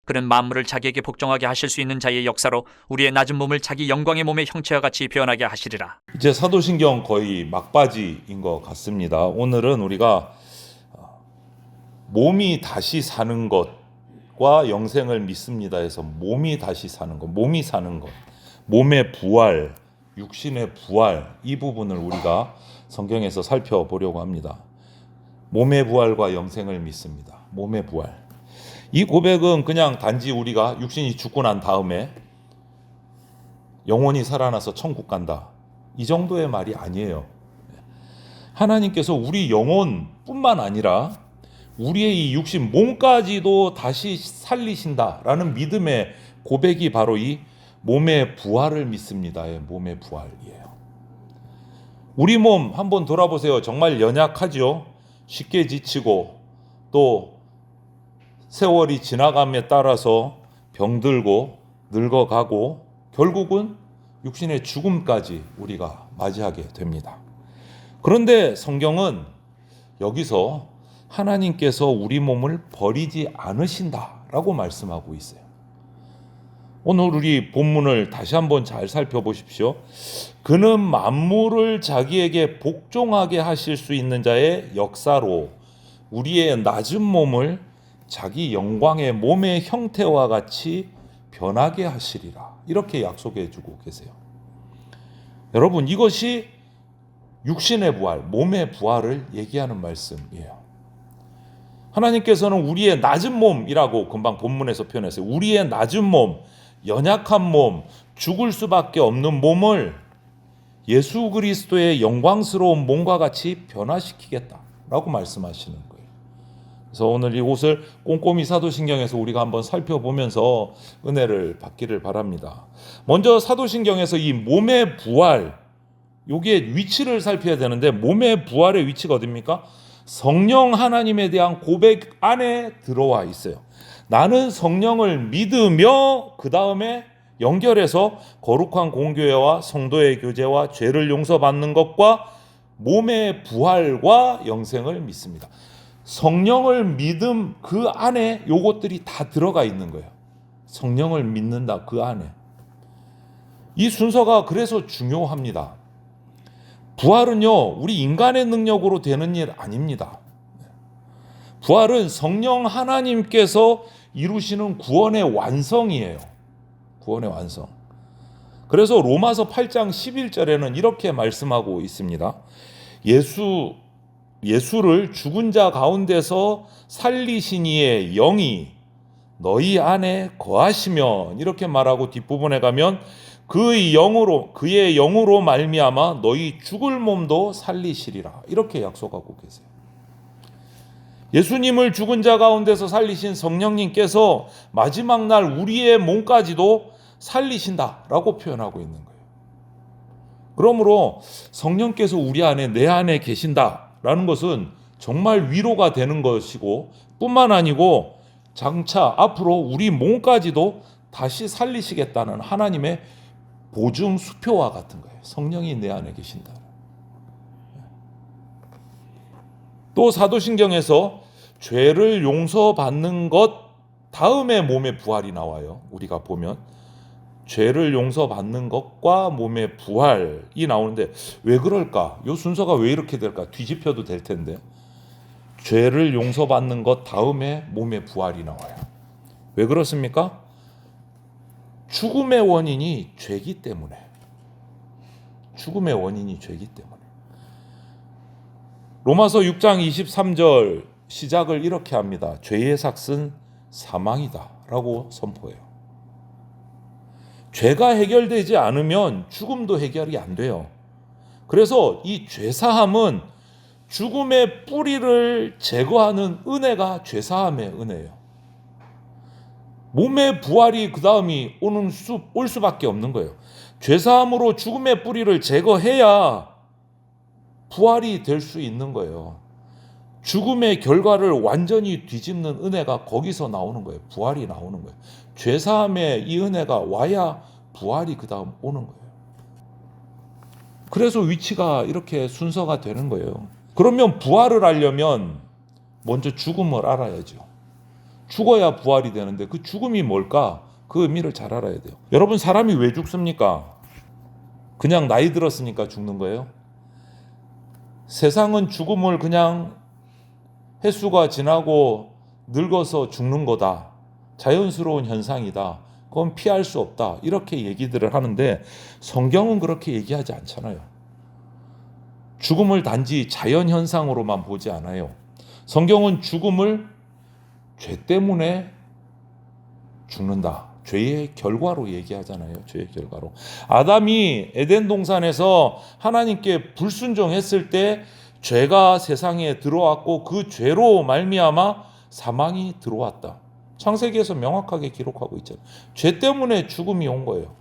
그는 만물을 자기에게 복종하게 하실 수 있는 자의 역사로 우리의 낮은 몸을 자기 영광의 몸의 형체와 같이 변하게 하시리라. 이제 사도신경 거의 막바지인 것 같습니다. 오늘은 우리가 몸이 다시 사는 것과 영생을 믿습니다 해서 몸이 다시 사는 것, 몸이 사는 것, 몸의 부활, 육신의 부활, 이 부분을 우리가 성경에서 살펴보려고 합니다. 몸의 부활과 영생을 믿습니다. 몸의 부활. 이 고백은 그냥 단지 우리가 육신이 죽고 난 다음에 영혼이 살아나서 천국 간다, 이 정도의 말이 아니에요. 하나님께서 우리 영혼뿐만 아니라 우리의 이 육신 몸까지도 다시 살리신다라는 믿음의 고백이 바로 이 몸의 부활을 믿습니다의 몸의 부활이에요. 우리 몸 한번 돌아보세요. 정말 연약하죠. 쉽게 지치고 또 세월이 지나감에 따라서 병들고 늙어가고 결국은 육신의 죽음까지 우리가 맞이하게 됩니다. 그런데 성경은 여기서 하나님께서 우리 몸을 버리지 않으신다라고 말씀하고 있어요. 오늘 우리 본문을 다시 한번 잘 살펴보십시오. 그는 만물을 자기에게 복종하게 하실 수 있는 자의 역사로 우리의 낮은 몸을 자기 영광의 몸의 형태와 같이 변하게 하시리라, 이렇게 약속해 주고 계세요. 여러분, 이것이 육신의 부활, 몸의 부활을 얘기하는 말씀이에요. 하나님께서는 우리의 낮은 몸이라고 금방 본문에서 표현했어요. 우리의 낮은 몸, 연약한 몸, 죽을 수밖에 없는 몸을 예수 그리스도의 영광스러운 몸과 같이 변화시키겠다라고 말씀하시는 거예요. 그래서 오늘 이곳을 꼼꼼히 사도신경에서 우리가 한번 살펴보면서 은혜를 받기를 바랍니다. 먼저 사도신경에서 이 몸의 부활, 여기에 위치를 살펴야 되는데, 몸의 부활의 위치가 어디입니까? 성령 하나님에 대한 고백 안에 들어와 있어요. 나는 성령을 믿으며 그 다음에 연결해서 거룩한 공교회와 성도의 교제와 죄를 용서받는 것과 몸의 부활과 영생을 믿습니다. 성령을 믿음, 그 안에 요것들이 다 들어가 있는 거예요. 성령을 믿는다, 그 안에. 이 순서가 그래서 중요합니다. 부활은요, 우리 인간의 능력으로 되는 일 아닙니다. 부활은 성령 하나님께서 이루시는 구원의 완성이에요. 구원의 완성. 그래서 로마서 8장 11절에는 이렇게 말씀하고 있습니다. 예수를 죽은 자 가운데서 살리신 이의 영이 너희 안에 거하시면, 이렇게 말하고 뒷부분에 가면 그의 영으로 말미암아 너희 죽을 몸도 살리시리라, 이렇게 약속하고 계세요. 예수님을 죽은 자 가운데서 살리신 성령님께서 마지막 날 우리의 몸까지도 살리신다라고 표현하고 있는 거예요. 그러므로 성령께서 우리 안에, 내 안에 계신다라는 것은 정말 위로가 되는 것이고, 뿐만 아니고 장차 앞으로 우리 몸까지도 다시 살리시겠다는 하나님의 보증 수표와 같은 거예요. 성령이 내 안에 계신다. 또 사도신경에서 죄를 용서받는 것 다음에 몸의 부활이 나와요. 우리가 보면 죄를 용서받는 것과 몸의 부활이 나오는데, 왜 그럴까? 이 순서가 왜 이렇게 될까? 뒤집혀도 될 텐데. 죄를 용서받는 것 다음에 몸의 부활이 나와요. 왜 그렇습니까? 죽음의 원인이 죄기 때문에. 죽음의 원인이 죄기 때문에. 로마서 6장 23절 시작을 이렇게 합니다. 죄의 삭은 사망이다 라고 선포해요. 죄가 해결되지 않으면 죽음도 해결이 안 돼요. 그래서 이 죄사함은 죽음의 뿌리를 제거하는 은혜가 죄사함의 은혜예요. 몸의 부활이 그 다음이 올 수밖에 없는 거예요. 죄사함으로 죽음의 뿌리를 제거해야 부활이 될 수 있는 거예요. 죽음의 결과를 완전히 뒤집는 은혜가 거기서 나오는 거예요. 부활이 나오는 거예요. 죄사함의 이 은혜가 와야 부활이 그 다음 오는 거예요. 그래서 위치가 이렇게 순서가 되는 거예요. 그러면 부활을 하려면 먼저 죽음을 알아야죠. 죽어야 부활이 되는데 그 죽음이 뭘까? 그 의미를 잘 알아야 돼요. 여러분, 사람이 왜 죽습니까? 그냥 나이 들었으니까 죽는 거예요? 세상은 죽음을 그냥 횟수가 지나고 늙어서 죽는 거다. 자연스러운 현상이다. 그건 피할 수 없다. 이렇게 얘기들을 하는데 성경은 그렇게 얘기하지 않잖아요. 죽음을 단지 자연 현상으로만 보지 않아요. 성경은 죽음을 죄 때문에 죽는다. 죄의 결과로 얘기하잖아요. 죄의 결과로. 아담이 에덴 동산에서 하나님께 불순종했을 때 죄가 세상에 들어왔고 그 죄로 말미암아 사망이 들어왔다. 창세기에서 명확하게 기록하고 있잖아요. 죄 때문에 죽음이 온 거예요.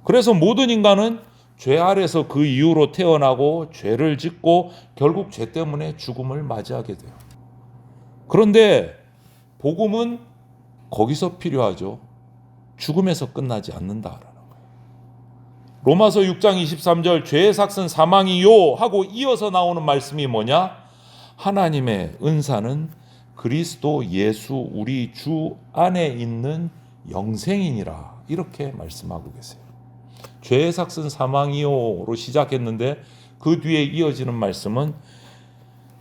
그래서 모든 인간은 죄 아래서 그 이후로 태어나고 죄를 짓고 결국 죄 때문에 죽음을 맞이하게 돼요. 그런데 복음은 거기서 필요하죠. 죽음에서 끝나지 않는다라는 거예요. 로마서 6장 23절 죄의 삭은 사망이요 하고 이어서 나오는 말씀이 뭐냐? 하나님의 은사는 그리스도 예수 우리 주 안에 있는 영생이니라 이렇게 말씀하고 계세요. 죄의 삭은 사망이요로 시작했는데 그 뒤에 이어지는 말씀은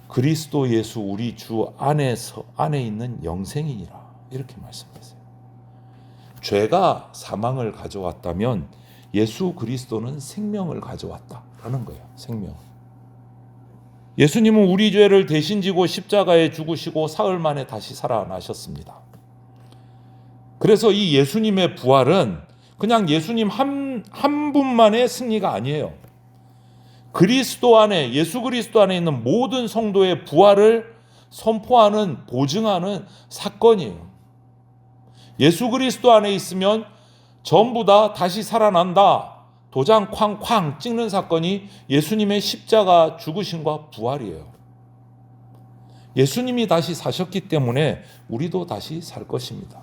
그리스도 예수 우리 주 안에 있는 영생이니라 이렇게 말씀하세요. 죄가 사망을 가져왔다면 예수 그리스도는 생명을 가져왔다라는 거예요. 생명. 예수님은 우리 죄를 대신 지고 십자가에 죽으시고 사흘 만에 다시 살아나셨습니다. 그래서 이 예수님의 부활은 그냥 예수님 한 분만의 승리가 아니에요. 그리스도 안에, 예수 그리스도 안에 있는 모든 성도의 부활을 선포하는, 보증하는 사건이에요. 예수 그리스도 안에 있으면 전부 다 다시 살아난다. 도장 쾅쾅 찍는 사건이 예수님의 십자가 죽으심과 부활이에요. 예수님이 다시 사셨기 때문에 우리도 다시 살 것입니다.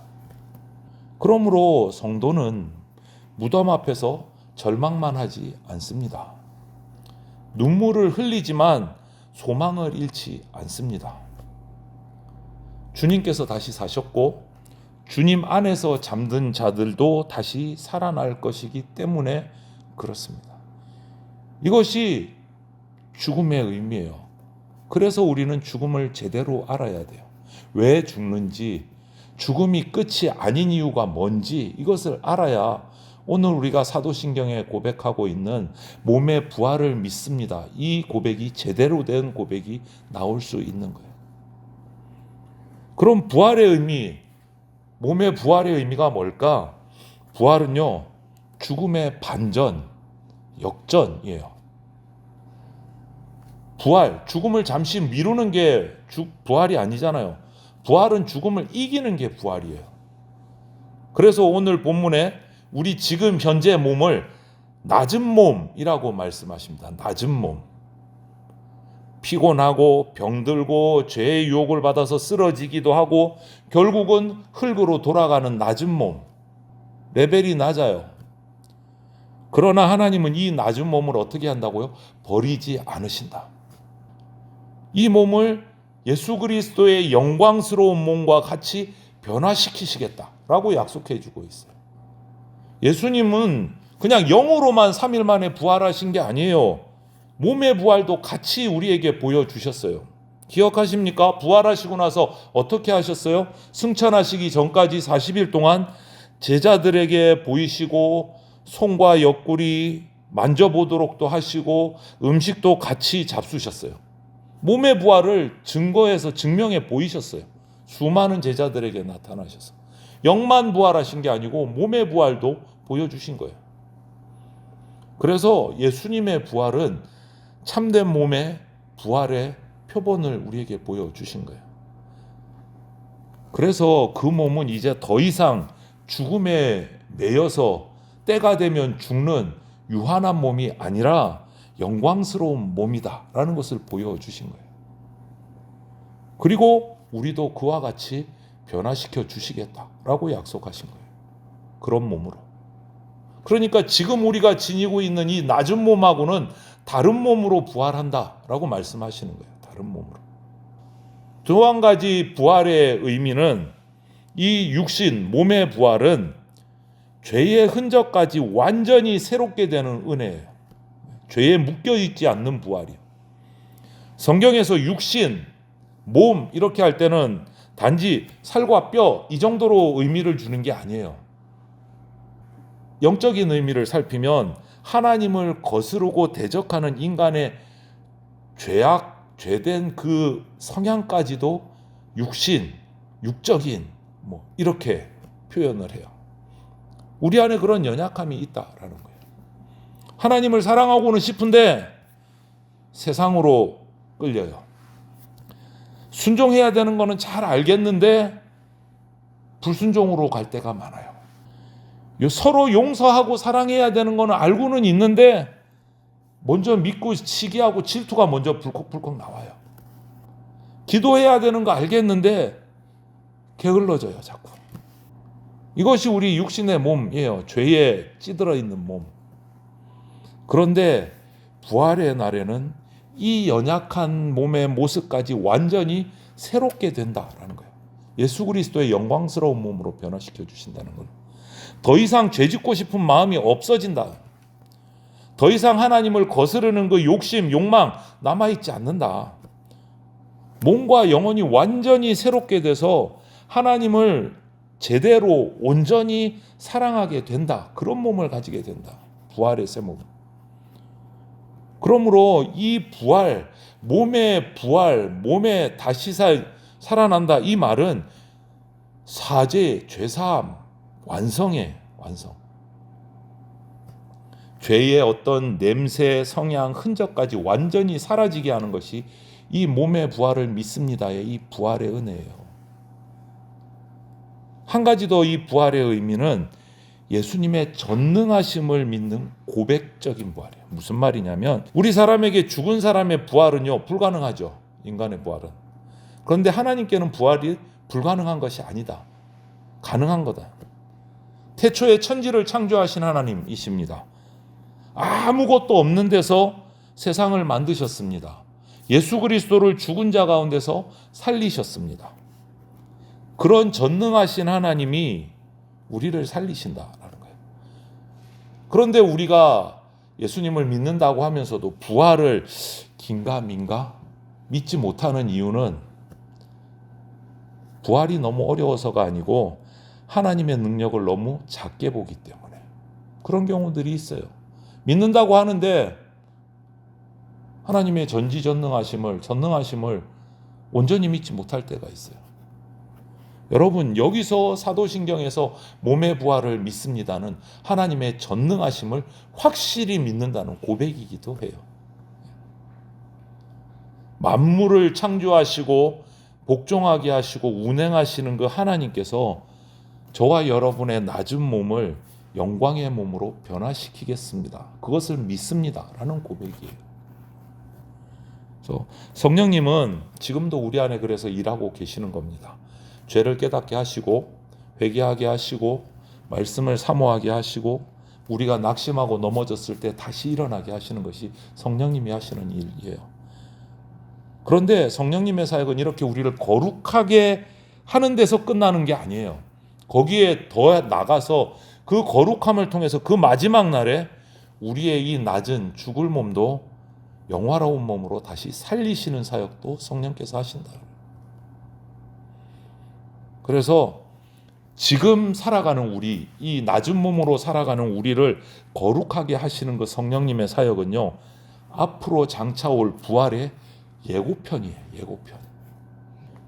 그러므로 성도는 무덤 앞에서 절망만 하지 않습니다. 눈물을 흘리지만 소망을 잃지 않습니다. 주님께서 다시 사셨고 주님 안에서 잠든 자들도 다시 살아날 것이기 때문에 그렇습니다. 이것이 죽음의 의미예요. 그래서 우리는 죽음을 제대로 알아야 돼요. 왜 죽는지, 죽음이 끝이 아닌 이유가 뭔지 이것을 알아야 오늘 우리가 사도신경에 고백하고 있는 몸의 부활을 믿습니다. 이 고백이 제대로 된 고백이 나올 수 있는 거예요. 그럼 부활의 의미, 몸의 부활의 의미가 뭘까? 부활은요, 죽음의 반전, 역전이에요. 부활, 죽음을 잠시 미루는 게 부활이 아니잖아요. 부활은 죽음을 이기는 게 부활이에요. 그래서 오늘 본문에 우리 지금 현재 몸을 낮은 몸이라고 말씀하십니다. 낮은 몸. 피곤하고 병들고 죄의 유혹을 받아서 쓰러지기도 하고 결국은 흙으로 돌아가는 낮은 몸. 레벨이 낮아요. 그러나 하나님은 이 낮은 몸을 어떻게 한다고요? 버리지 않으신다. 이 몸을 예수 그리스도의 영광스러운 몸과 같이 변화시키시겠다라고 약속해 주고 있어요. 예수님은 그냥 영으로만 3일 만에 부활하신 게 아니에요. 몸의 부활도 같이 우리에게 보여주셨어요. 기억하십니까? 부활하시고 나서 어떻게 하셨어요? 승천하시기 전까지 40일 동안 제자들에게 보이시고 손과 옆구리 만져보도록도 하시고 음식도 같이 잡수셨어요. 몸의 부활을 증명해 보이셨어요. 수많은 제자들에게 나타나셔서. 영만 부활하신 게 아니고 몸의 부활도 보여주신 거예요. 그래서 예수님의 부활은 참된 몸의 부활의 표본을 우리에게 보여주신 거예요. 그래서 그 몸은 이제 더 이상 죽음에 매여서 때가 되면 죽는 유한한 몸이 아니라 영광스러운 몸이다라는 것을 보여주신 거예요. 그리고 우리도 그와 같이 변화시켜 주시겠다라고 약속하신 거예요. 그런 몸으로. 그러니까 지금 우리가 지니고 있는 이 낮은 몸하고는 다른 몸으로 부활한다라고 말씀하시는 거예요. 다른 몸으로. 또 한 가지 부활의 의미는 이 육신, 몸의 부활은 죄의 흔적까지 완전히 새롭게 되는 은혜예요. 죄에 묶여있지 않는 부활이요. 성경에서 육신, 몸 이렇게 할 때는 단지 살과 뼈 이 정도로 의미를 주는 게 아니에요. 영적인 의미를 살피면 하나님을 거스르고 대적하는 인간의 죄된 그 성향까지도 육신, 육적인 이렇게 표현을 해요. 우리 안에 그런 연약함이 있다라는 거예요. 하나님을 사랑하고는 싶은데 세상으로 끌려요. 순종해야 되는 거는 잘 알겠는데 불순종으로 갈 때가 많아요. 서로 용서하고 사랑해야 되는 거는 알고는 있는데 먼저 믿고 시기하고 질투가 먼저 불컥불컥 나와요. 기도해야 되는 거 알겠는데 게을러져요, 자꾸. 이것이 우리 육신의 몸이에요. 죄에 찌들어 있는 몸. 그런데 부활의 날에는 이 연약한 몸의 모습까지 완전히 새롭게 된다라는 거예요. 예수 그리스도의 영광스러운 몸으로 변화시켜 주신다는 거예요. 더 이상 죄짓고 싶은 마음이 없어진다. 더 이상 하나님을 거스르는 그 욕심, 욕망 남아있지 않는다. 몸과 영혼이 완전히 새롭게 돼서 하나님을 제대로 온전히 사랑하게 된다. 그런 몸을 가지게 된다. 부활의 새 몸. 그러므로 이 부활, 몸에 다시 살아난다. 이 말은 사죄, 죄사함, 완성. 죄의 어떤 냄새, 성향, 흔적까지 완전히 사라지게 하는 것이 이 몸의 부활을 믿습니다의 이 부활의 은혜예요. 한 가지 더 이 부활의 의미는 예수님의 전능하심을 믿는 고백적인 부활이에요. 무슨 말이냐면 우리 사람에게 죽은 사람의 부활은요 불가능하죠. 인간의 부활은. 그런데 하나님께는 부활이 불가능한 것이 아니다. 가능한 거다. 태초에 천지를 창조하신 하나님이십니다. 아무것도 없는 데서 세상을 만드셨습니다. 예수 그리스도를 죽은 자 가운데서 살리셨습니다. 그런 전능하신 하나님이 우리를 살리신다라는 거예요. 그런데 우리가 예수님을 믿는다고 하면서도 부활을 긴가민가 믿지 못하는 이유는 부활이 너무 어려워서가 아니고 하나님의 능력을 너무 작게 보기 때문에 그런 경우들이 있어요. 믿는다고 하는데 하나님의 전능하심을 온전히 믿지 못할 때가 있어요. 여러분, 여기서 사도신경에서 몸의 부활을 믿습니다는 하나님의 전능하심을 확실히 믿는다는 고백이기도 해요. 만물을 창조하시고 복종하게 하시고 운행하시는 그 하나님께서 저와 여러분의 낮은 몸을 영광의 몸으로 변화시키겠습니다. 그것을 믿습니다라는 고백이에요. 그래서 성령님은 지금도 우리 안에 그래서 일하고 계시는 겁니다. 죄를 깨닫게 하시고 회개하게 하시고 말씀을 사모하게 하시고 우리가 낙심하고 넘어졌을 때 다시 일어나게 하시는 것이 성령님이 하시는 일이에요. 그런데 성령님의 사역은 이렇게 우리를 거룩하게 하는 데서 끝나는 게 아니에요. 거기에 더 나가서 그 거룩함을 통해서 그 마지막 날에 우리의 이 낮은 죽을 몸도 영화로운 몸으로 다시 살리시는 사역도 성령께서 하신다. 그래서 지금 살아가는 우리, 이 낮은 몸으로 살아가는 우리를 거룩하게 하시는 그 성령님의 사역은요, 앞으로 장차 올 부활의 예고편이에요. 예고편.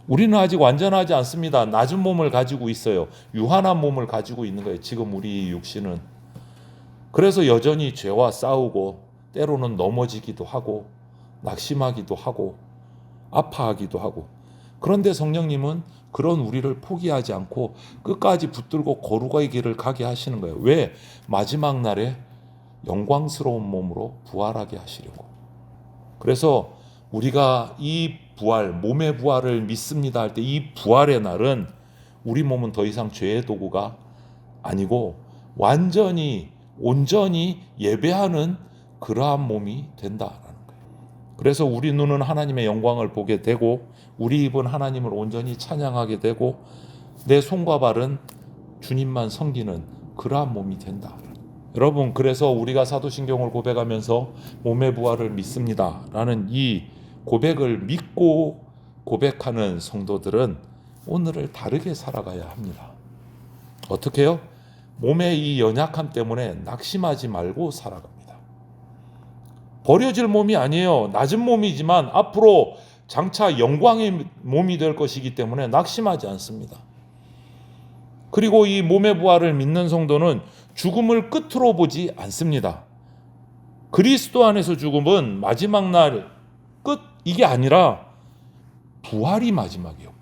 우리는 아직 완전하지 않습니다. 낮은 몸을 가지고 있어요. 유한한 몸을 가지고 있는 거예요. 지금 우리 육신은. 그래서 여전히 죄와 싸우고 때로는 넘어지기도 하고 낙심하기도 하고 아파하기도 하고. 그런데 성령님은 그런 우리를 포기하지 않고 끝까지 붙들고 거룩의 길을 가게 하시는 거예요. 왜? 마지막 날에 영광스러운 몸으로 부활하게 하시려고. 그래서 우리가 이 부활, 몸의 부활을 믿습니다 할 때 이 부활의 날은 우리 몸은 더 이상 죄의 도구가 아니고 완전히 온전히 예배하는 그러한 몸이 된다라는 거예요. 그래서 우리 눈은 하나님의 영광을 보게 되고 우리 입은 하나님을 온전히 찬양하게 되고 내 손과 발은 주님만 섬기는 그러한 몸이 된다. 여러분, 그래서 우리가 사도신경을 고백하면서 몸의 부활을 믿습니다 라는 이 고백을 믿고 고백하는 성도들은 오늘을 다르게 살아가야 합니다. 어떻게요? 몸의 이 연약함 때문에 낙심하지 말고 살아갑니다. 버려질 몸이 아니에요. 낮은 몸이지만 앞으로 장차 영광의 몸이 될 것이기 때문에 낙심하지 않습니다. 그리고 이 몸의 부활을 믿는 성도는 죽음을 끝으로 보지 않습니다. 그리스도 안에서 죽음은 마지막 날 끝, 이게 아니라 부활이 마지막이에요.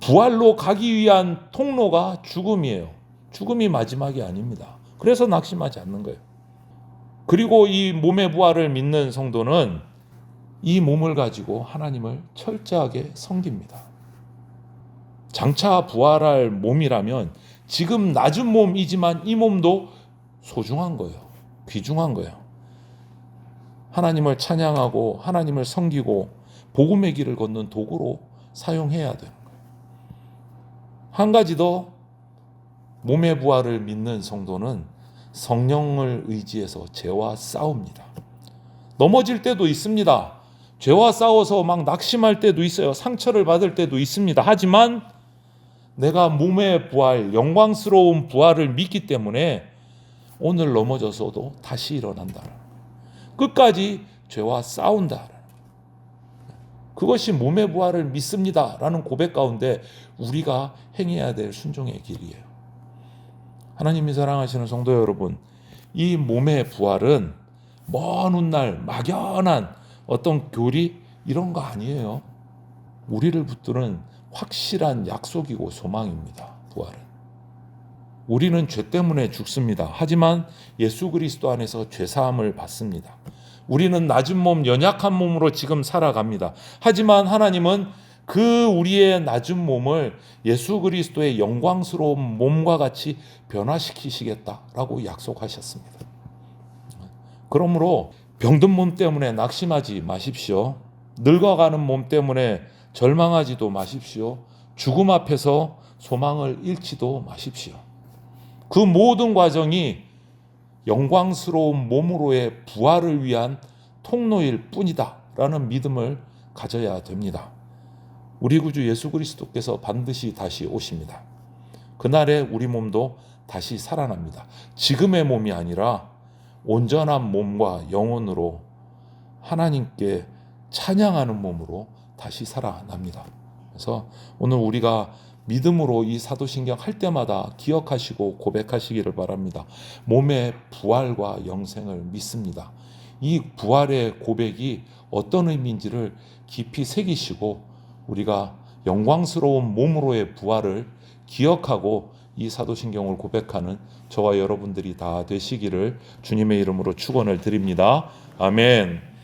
부활로 가기 위한 통로가 죽음이에요. 죽음이 마지막이 아닙니다. 그래서 낙심하지 않는 거예요. 그리고 이 몸의 부활을 믿는 성도는 이 몸을 가지고 하나님을 철저하게 섬깁니다. 장차 부활할 몸이라면 지금 낮은 몸이지만 이 몸도 소중한 거예요. 귀중한 거예요. 하나님을 찬양하고 하나님을 섬기고 복음의 길을 걷는 도구로 사용해야 되는 거예요. 한 가지 더, 몸의 부활을 믿는 성도는 성령을 의지해서 죄와 싸웁니다. 넘어질 때도 있습니다. 죄와 싸워서 막 낙심할 때도 있어요. 상처를 받을 때도 있습니다. 하지만 내가 몸의 부활, 영광스러운 부활을 믿기 때문에 오늘 넘어져서도 다시 일어난다. 끝까지 죄와 싸운다. 그것이 몸의 부활을 믿습니다 라는 고백 가운데 우리가 행해야 될 순종의 길이에요. 하나님이 사랑하시는 성도 여러분, 이 몸의 부활은 먼 훗날 막연한 어떤 교리 이런 거 아니에요. 우리를 붙드는 확실한 약속이고 소망입니다. 부활은. 우리는 죄 때문에 죽습니다. 하지만 예수 그리스도 안에서 죄사함을 받습니다. 우리는 낮은 몸, 연약한 몸으로 지금 살아갑니다. 하지만 하나님은 그 우리의 낮은 몸을 예수 그리스도의 영광스러운 몸과 같이 변화시키시겠다라고 약속하셨습니다. 그러므로 병든 몸 때문에 낙심하지 마십시오. 늙어가는 몸 때문에 절망하지도 마십시오. 죽음 앞에서 소망을 잃지도 마십시오. 그 모든 과정이 영광스러운 몸으로의 부활을 위한 통로일 뿐이다 라는 믿음을 가져야 됩니다. 우리 구주 예수 그리스도께서 반드시 다시 오십니다. 그날에 우리 몸도 다시 살아납니다. 지금의 몸이 아니라 온전한 몸과 영혼으로 하나님께 찬양하는 몸으로 다시 살아납니다. 그래서 오늘 우리가 믿음으로 이 사도신경 할 때마다 기억하시고 고백하시기를 바랍니다. 몸의 부활과 영생을 믿습니다. 이 부활의 고백이 어떤 의미인지를 깊이 새기시고 우리가 영광스러운 몸으로의 부활을 기억하고 이 사도신경을 고백하는 저와 여러분들이 다 되시기를 주님의 이름으로 축원을 드립니다. 아멘.